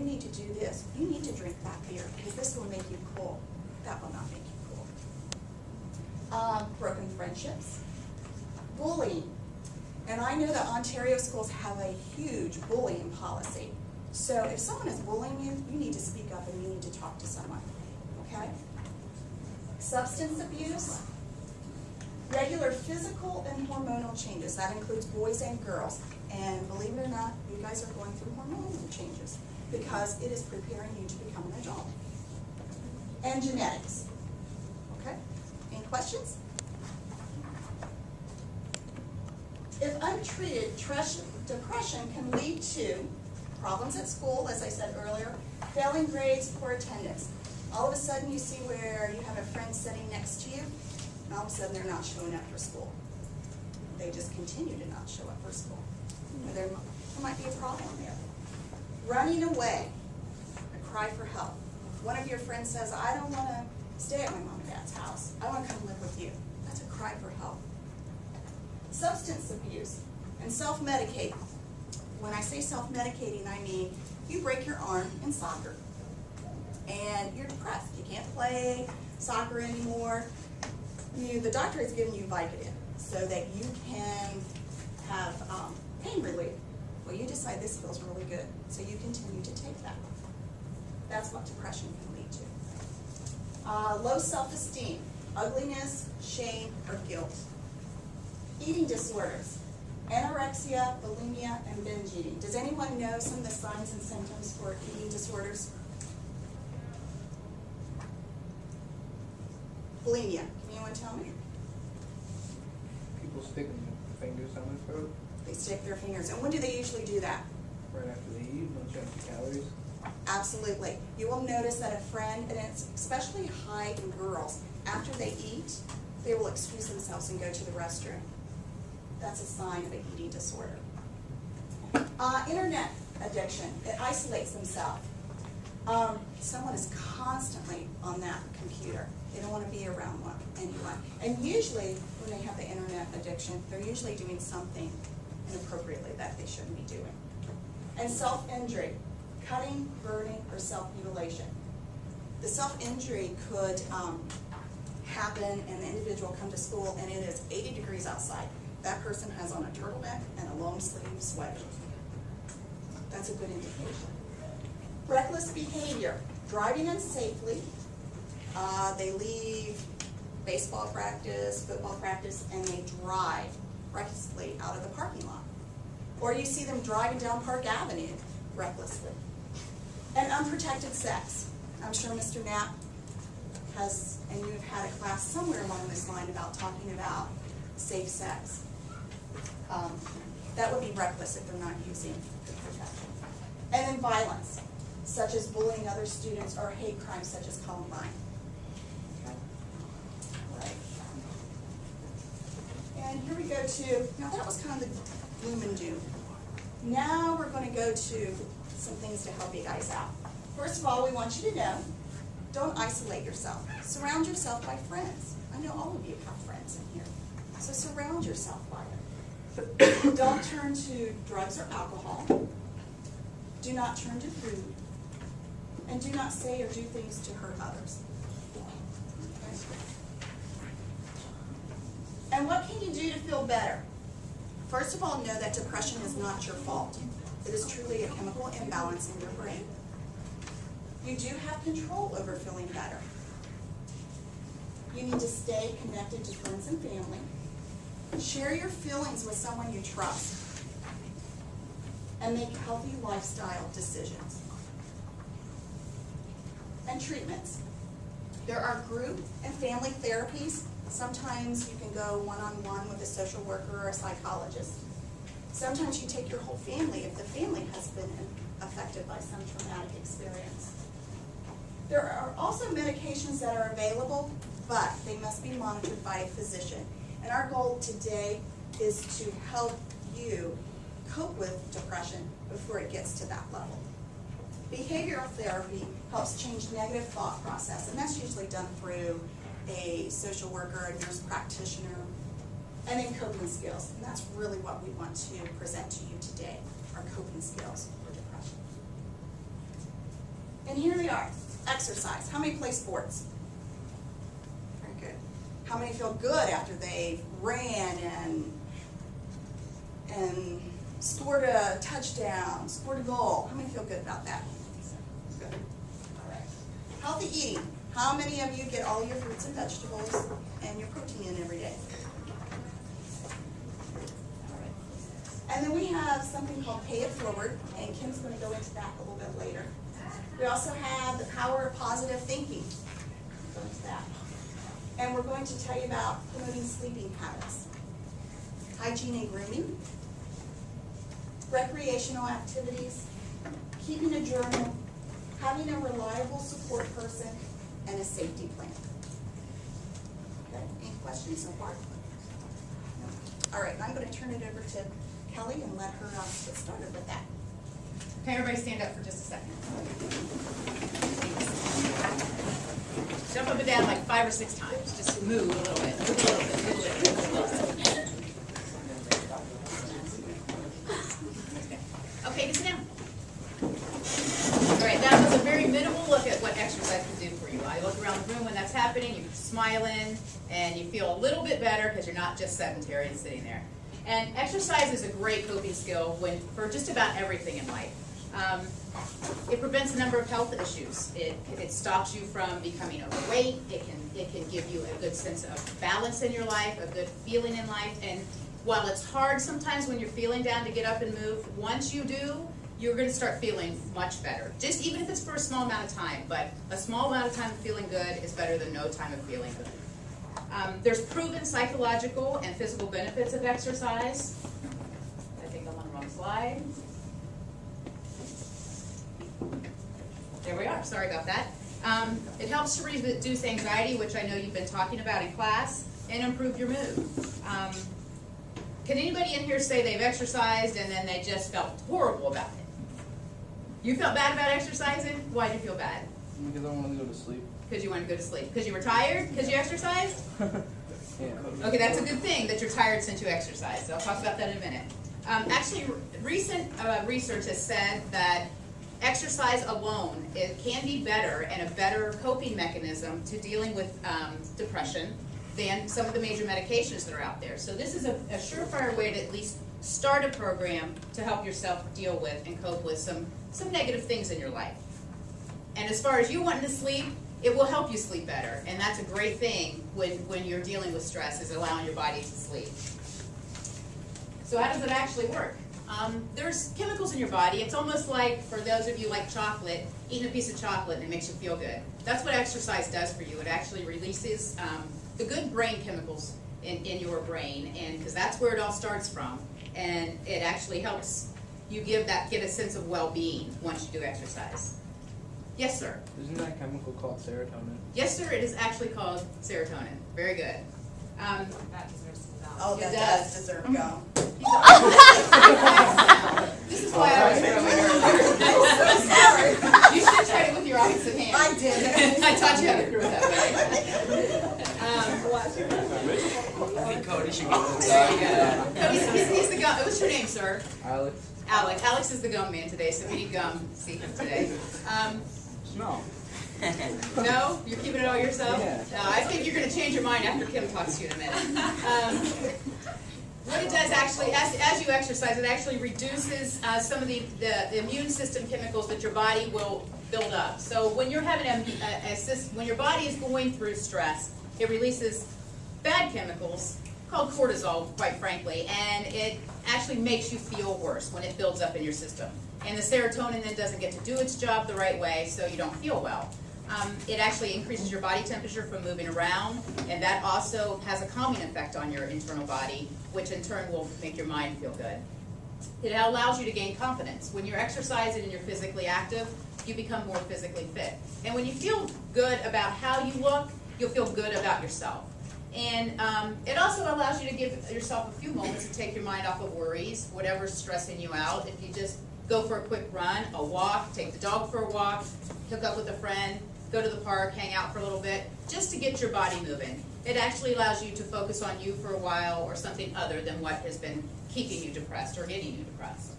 you need to do this, you need to drink that beer because this will make you cool. That will not make you cool. Broken friendships, bullying. And I know that Ontario schools have a huge bullying policy. So if someone is bullying you, you need to speak up and you need to talk to someone, okay? Substance abuse, regular physical and hormonal changes. That includes boys and girls. And believe it or not, you guys are going through hormonal changes because it is preparing you to become an adult. And genetics, okay? Any questions? If untreated, depression can lead to problems at school, as I said earlier, failing grades, poor attendance. All of a sudden you see where you have a friend sitting next to you, and all of a sudden they're not showing up for school. They just continue to not show up for school. There might be a problem there. Running away, a cry for help. One of your friends says, I don't want to stay at my mom and dad's house. I want to come live with you. That's a cry for help. Substance abuse and self-medicating. When I say self-medicating, I mean you break your arm in soccer and you're depressed. You can't play soccer anymore. The doctor has given you Vicodin so that you can have pain relief. Well, you decide this feels really good, so you continue to take that. That's what depression can lead to. Low self-esteem, ugliness, shame, or guilt. Eating disorders, anorexia, bulimia, and binge eating. Does anyone know some of the signs and symptoms for eating disorders? Bulimia, can anyone tell me? People sticking their fingers on their throat. They stick their fingers. And when do they usually do that? Right after they eat, don't check the calories. Absolutely. You will notice that a friend, and it's especially high in girls, after they eat, they will excuse themselves and go to the restroom. That's a sign of an eating disorder. Internet addiction. It isolates themselves. Someone is constantly on that computer. They don't want to be around anyone. And usually, when they have the internet addiction, they're usually doing something inappropriately that they shouldn't be doing. And self-injury, cutting, burning, or self-mutilation. The self-injury could happen and the individual come to school and it is 80 degrees outside. That person has on a turtleneck and a long sleeve sweater. That's a good indication. Reckless behavior, driving unsafely. They leave baseball practice, football practice, and they drive recklessly out of the parking lot. Or you see them driving down Park Avenue recklessly. And unprotected sex. I'm sure Mr. Knapp has, and you have had a class somewhere along this line about talking about safe sex. That would be reckless if they're not using the protection. And then violence, such as bullying other students or hate crimes such as Columbine. Okay. Right. And here we go to, now that was kind of the gloom and doom. Now we're going to go to some things to help you guys out. First of all, we want you to know, don't isolate yourself. Surround yourself by friends. I know all of you have friends in here. So surround yourself by them. Don't turn to drugs or alcohol. Do not turn to food. And do not say or do things to hurt others. Okay. And what can you do to feel better? First of all, know that depression is not your fault. It is truly a chemical imbalance in your brain. You do have control over feeling better. You need to stay connected to friends and family. Share your feelings with someone you trust. And make healthy lifestyle decisions. And treatments. There are group and family therapies. Sometimes you can go one-on-one with a social worker or a psychologist. Sometimes you take your whole family if the family has been affected by some traumatic experience. There are also medications that are available, but they must be monitored by a physician. And our goal today is to help you cope with depression before it gets to that level. Behavioral therapy helps change negative thought process, and that's usually done through a social worker, a nurse practitioner, and then coping skills. And that's really what we want to present to you today, our coping skills for depression. And here they are, exercise. How many play sports? Very good. How many feel good after they ran and scored a touchdown, scored a goal? How many feel good about that? Good. All right. Healthy eating. How many of you get all your fruits and vegetables and your protein in every day? All right. And then we have something called Pay It Forward, and Kim's going to go into that a little bit later. We also have the power of positive thinking. We'll go into that. And we're going to tell you about promoting sleeping habits, hygiene and grooming, recreational activities, keeping a journal, having a reliable support person, and a safety plan. Okay, any questions so far? No. All right, I'm going to turn it over to Kelly and let her get started with that. Okay, everybody stand up for just a second. Jump up and down like 5 or 6 times. Just move a little bit, move a little bit, move a little bit, move a little bit. Okay, just sit down. All right, that was a very minimal look at what exercise can do for you. I look around the room when that's happening, you're smiling, and you feel a little bit better because you're not just sedentary and sitting there. And exercise is a great coping skill for just about everything in life. It prevents a number of health issues. It stops you from becoming overweight. It can give you a good sense of balance in your life, a good feeling in life. And while it's hard sometimes when you're feeling down to get up and move, once you do, you're going to start feeling much better. Just even if it's for a small amount of time, but a small amount of time of feeling good is better than no time of feeling good. There's proven psychological and physical benefits of exercise. I think I'm on the wrong slide. There we are, sorry about that. It helps to reduce anxiety, which I know you've been talking about in class, and improve your mood. Can anybody in here say they've exercised and then they just felt horrible about it? You felt bad about exercising? Why did you feel bad? Because I wanted to go to sleep. Because you wanted to go to sleep. Because you were tired? Because you exercised? Yeah. Okay, that's a good thing that you're tired since you exercised. So I'll talk about that in a minute. Actually, recent research has said that exercise alone, it can be better and a better coping mechanism to dealing with depression than some of the major medications that are out there. So this is a surefire way to at least start a program to help yourself deal with and cope with some negative things in your life. And as far as you wanting to sleep, it will help you sleep better. And that's a great thing when you're dealing with stress, is allowing your body to sleep. So how does it actually work? There's chemicals in your body. It's almost like, for those of you like chocolate, eating a piece of chocolate and it makes you feel good. That's what exercise does for you. It actually releases the good brain chemicals in your brain, and because that's where it all starts from. And it actually helps you get a sense of well-being once you do exercise. Yes, sir? Isn't that chemical called serotonin? Yes, sir, it is actually called serotonin. Very good. That deserves some value. Oh, It that does. does deserve gum. This is why I was throwing I'm so sorry. You should try it with your opposite hand. I did. I taught you how to throw it that way. Cody should There you go. He's the gum. What's your name, sir? Alex? Alex. Alex is the gum man today, so we need gum. See him today. No. No? You're keeping it all yourself? Yeah. No, I think you're going to change your mind after Kim talks to you in a minute. What it does actually, as you exercise, it actually reduces some of the immune system chemicals that your body will build up. So when you're having when your body is going through stress, it releases bad chemicals called cortisol, quite frankly, and it actually makes you feel worse when it builds up in your system. And the serotonin then doesn't get to do its job the right way, so you don't feel well. It actually increases your body temperature from moving around, and that also has a calming effect on your internal body, which in turn will make your mind feel good. It allows you to gain confidence. When you're exercising and you're physically active, you become more physically fit. And when you feel good about how you look, you'll feel good about yourself. And it also allows you to give yourself a few moments to take your mind off of worries, whatever's stressing you out. If you just go for a quick run, a walk, take the dog for a walk, hook up with a friend, go to the park, hang out for a little bit, just to get your body moving. It actually allows you to focus on you for a while or something other than what has been keeping you depressed or getting you depressed.